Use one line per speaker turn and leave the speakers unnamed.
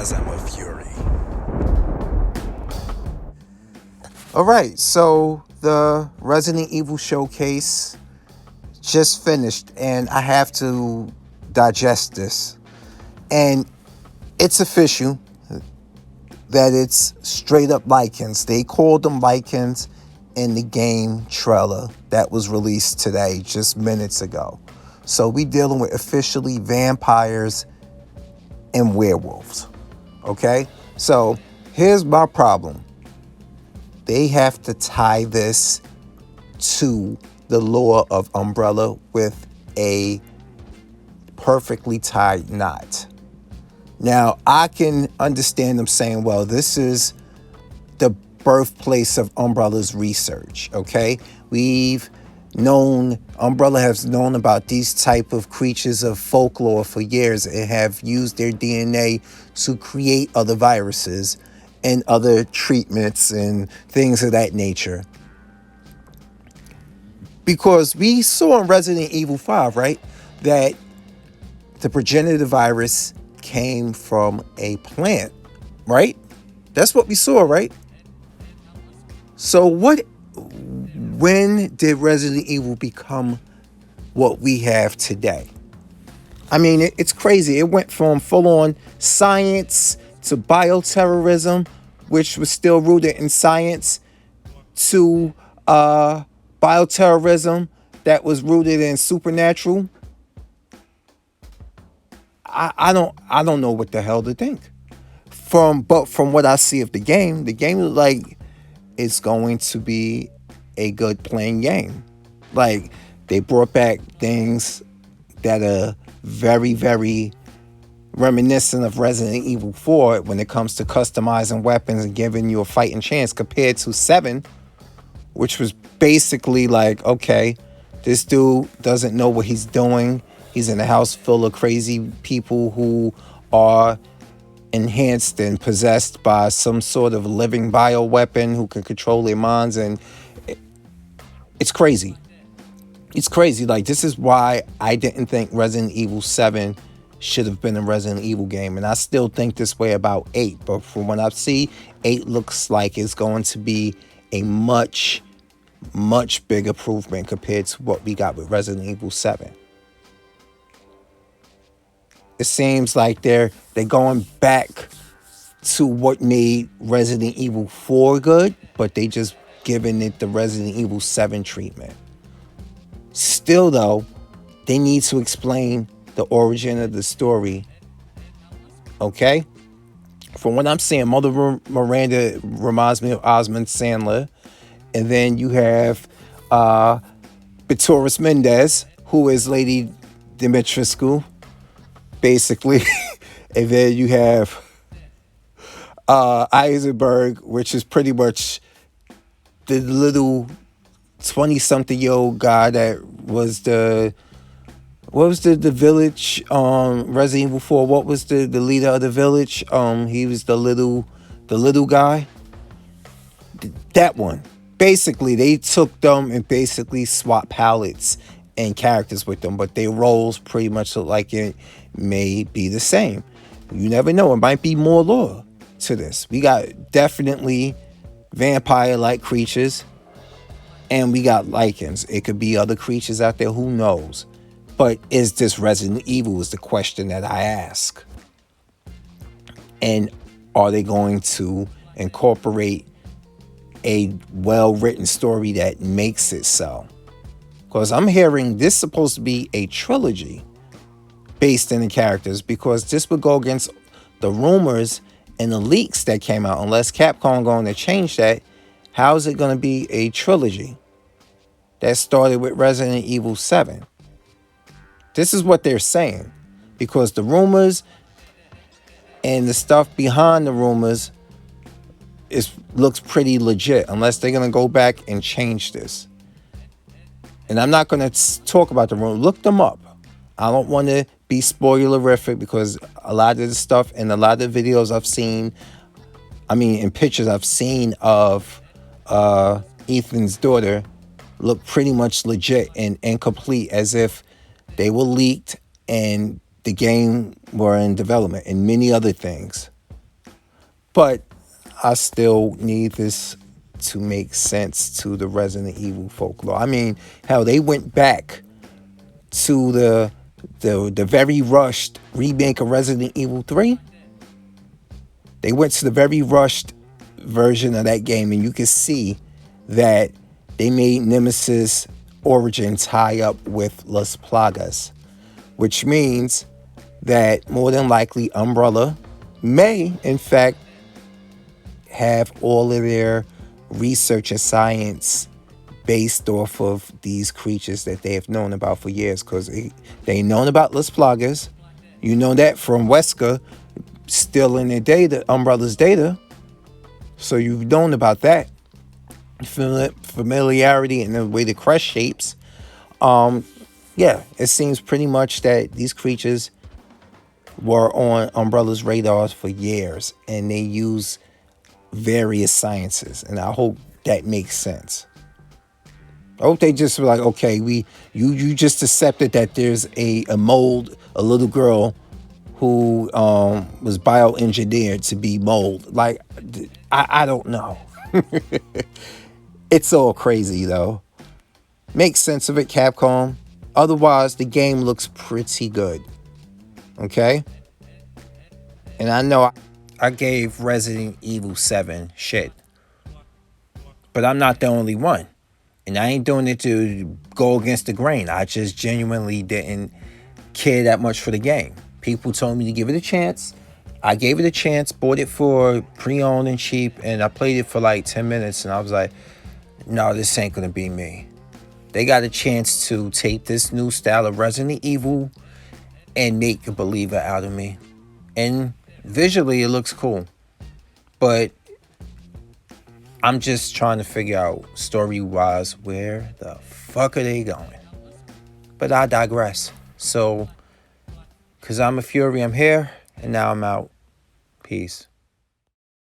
because I'm a fury.
All right, so the Resident Evil showcase just finished, and I have to digest this. And it's official that it's straight up Lycans. They called them Lycans in the game trailer that was released today, just minutes ago. So we dealing with officially vampires and werewolves. Okay? So here's my problem. They have to tie this to the lore of Umbrella with a perfectly tied knot. Now, I can understand them saying, well, this is the birthplace of Umbrella's research, okay? Umbrella has known about these type of creatures of folklore for years and have used their DNA to create other viruses and other treatments and things of that nature. Because we saw in Resident Evil 5, right, that the progenitor virus came from a plant, right? That's what we saw, right? So when did Resident Evil become what we have today? I mean, it's crazy. It went from full-on science to bioterrorism, which was still rooted in science, to bioterrorism that was rooted in supernatural. I don't know what the hell to think. But from what I see of the game looks like it's going to be a good playing game. Like, they brought back things that are very, very reminiscent of Resident Evil 4 when it comes to customizing weapons and giving you a fighting chance, compared to 7, which was basically like, okay, this dude doesn't know what he's doing. He's in a house full of crazy people who are enhanced and possessed by some sort of living bioweapon who can control their minds. And it's crazy. It's crazy. Like, this is why I didn't think Resident Evil 7 should have been a Resident Evil game. And I still think this way about 8. But from what I see, 8 looks like it's going to be a much, much big improvement compared to what we got with Resident Evil 7. It seems like they're going back to what made Resident Evil 4 good, but they just giving it the Resident Evil 7 treatment. Still, though, they need to explain the origin of the story. Okay? From what I'm seeing, Mother Miranda reminds me of Osmond Sandler. And then you have Victoria Mendez, who is Lady Dimitrescu, basically. And then you have Eisenberg, which is pretty much the little 20-something-year-old guy that was the village, Resident Evil 4, what was the leader of the village? He was the little guy. That one. Basically, they took them and basically swapped palettes and characters with them, but their roles pretty much look like it may be the same. You never know. It might be more lore to this. We got definitely vampire-like creatures, and we got Lycans. It could be other creatures out there. Who knows? But is this Resident Evil is the question that I ask. And are they going to incorporate a well-written story that makes it so? Because I'm hearing this is supposed to be a trilogy based in the characters, because this would go against the rumors and the leaks that came out. Unless Capcom going to change that, how is it going to be a trilogy that started with Resident Evil 7? This is what they're saying, because the rumors and the stuff behind the rumors looks pretty legit, unless they're going to go back and change this. And I'm not going to talk about the rumors. Look them up. I don't want to be spoilerific, because a lot of the stuff and a lot of videos I've seen, and pictures I've seen of Ethan's daughter look pretty much legit and incomplete, as if they were leaked and the game were in development and many other things. But I still need this to make sense to the Resident Evil folklore. I mean, hell, they went back to the very rushed remake of Resident Evil 3. They went to the very rushed version of that game, and you can see that they made Nemesis origin tie up with Las Plagas, which means that more than likely Umbrella may, in fact, have all of their research and science based off of these creatures that they have known about for years, because they known about Las Plagas. You know that from Wesker stealing their data, Umbrella's data. So you've known about that. Familiarity and the way the crest shapes. Yeah, it seems pretty much that these creatures were on Umbrella's radars for years, and they use various sciences, and I hope that makes sense. I hope they just were like, okay, you just accepted that there's a mold, a little girl who was bioengineered to be mold. Like, I don't know. It's all crazy though. Make sense of it, Capcom. Otherwise, the game looks pretty good. Okay? And I know I gave Resident Evil 7 shit. But I'm not the only one. And I ain't doing it to go against the grain. I just genuinely didn't care that much for the game. People told me to give it a chance. I gave it a chance, bought it for pre-owned and cheap, and I played it for like 10 minutes, and I was like, no, this ain't gonna be me. They got a chance to take this new style of Resident Evil and make a believer out of me. And visually, it looks cool. But I'm just trying to figure out, story-wise, where the fuck are they going? But I digress. So, because I'm a Fury, I'm here, and now I'm out. Peace.